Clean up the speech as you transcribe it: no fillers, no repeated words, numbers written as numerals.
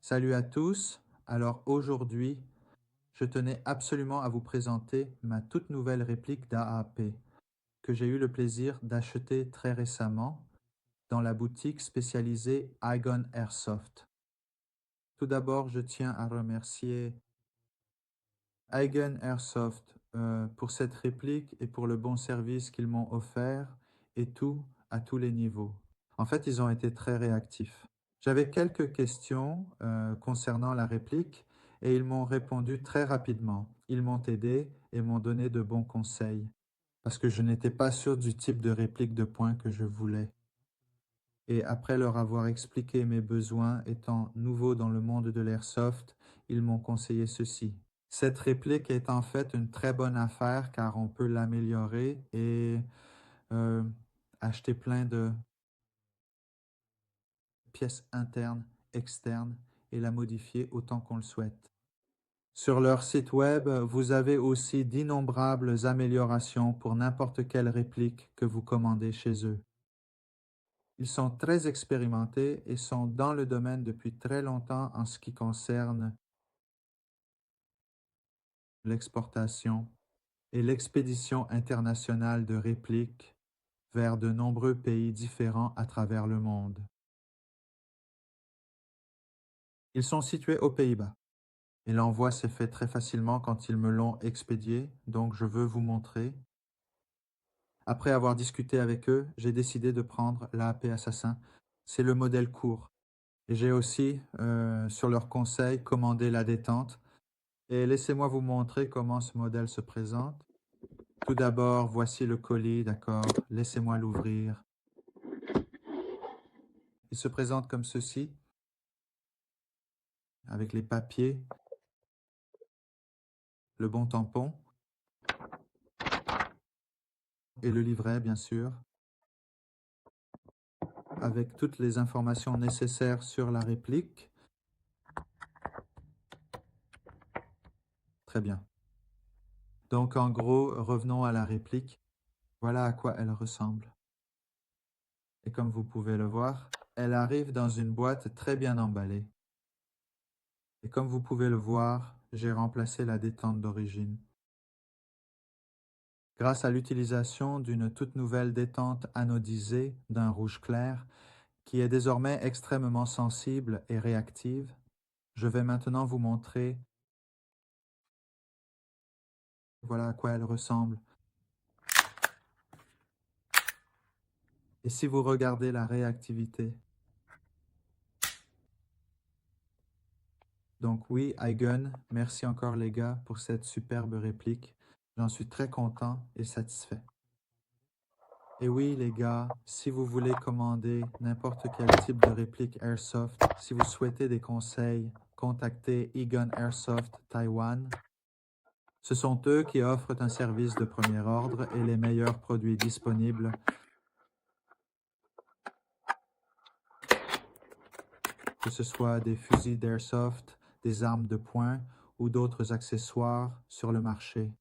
Salut à tous. Alors aujourd'hui, je tenais absolument à vous présenter ma toute nouvelle réplique d'AAP que j'ai eu le plaisir d'acheter très récemment dans la boutique spécialisée Igon Airsoft. Tout d'abord, je tiens à remercier Igon Airsoft pour cette réplique et pour le bon service qu'ils m'ont offert et tout à tous les niveaux. En fait, ils ont été très réactifs. J'avais quelques questions concernant la réplique et ils m'ont répondu très rapidement. Ils m'ont aidé et m'ont donné de bons conseils parce que je n'étais pas sûr du type de réplique de poing que je voulais. Et après leur avoir expliqué mes besoins étant nouveau dans le monde de l'airsoft, ils m'ont conseillé ceci. Cette réplique est en fait une très bonne affaire car on peut l'améliorer et euh, acheter plein de pièces internes, externes et la modifier autant qu'on le souhaite. Sur leur site web, vous avez aussi d'innombrables améliorations pour n'importe quelle réplique que vous commandez chez eux. Ils sont très expérimentés et sont dans le domaine depuis très longtemps en ce qui concerne l'exportation et l'expédition internationale de répliques vers de nombreux pays différents à travers le monde. Ils sont situés aux Pays-Bas. Et l'envoi s'est fait très facilement quand ils me l'ont expédié, donc je veux vous montrer. Après avoir discuté avec eux, j'ai décidé de prendre l'AAP Assassin. C'est le modèle court. Et j'ai aussi, sur leur conseil, commandé la détente. Et laissez-moi vous montrer comment ce modèle se présente. Tout d'abord, voici le colis, d'accord? Laissez-moi l'ouvrir. Il se présente comme ceci, avec les papiers, le bon tampon et le livret, bien sûr, avec toutes les informations nécessaires sur la réplique. Très bien. Donc en gros, revenons à la réplique. Voilà à quoi elle ressemble. Et comme vous pouvez le voir, elle arrive dans une boîte très bien emballée. Et comme vous pouvez le voir, j'ai remplacé la détente d'origine. Grâce à l'utilisation d'une toute nouvelle détente anodisée d'un rouge clair, qui est désormais extrêmement sensible et réactive, je vais maintenant vous montrer voilà à quoi elle ressemble. Et si vous regardez la réactivité, donc oui, Igon, merci encore les gars pour cette superbe réplique. J'en suis très content et satisfait. Et oui les gars, si vous voulez commander n'importe quel type de réplique Airsoft, si vous souhaitez des conseils, contactez Igon Airsoft Taiwan. Ce sont eux qui offrent un service de premier ordre et les meilleurs produits disponibles. Que ce soit des fusils d'Airsoft, des armes de poing ou d'autres accessoires sur le marché.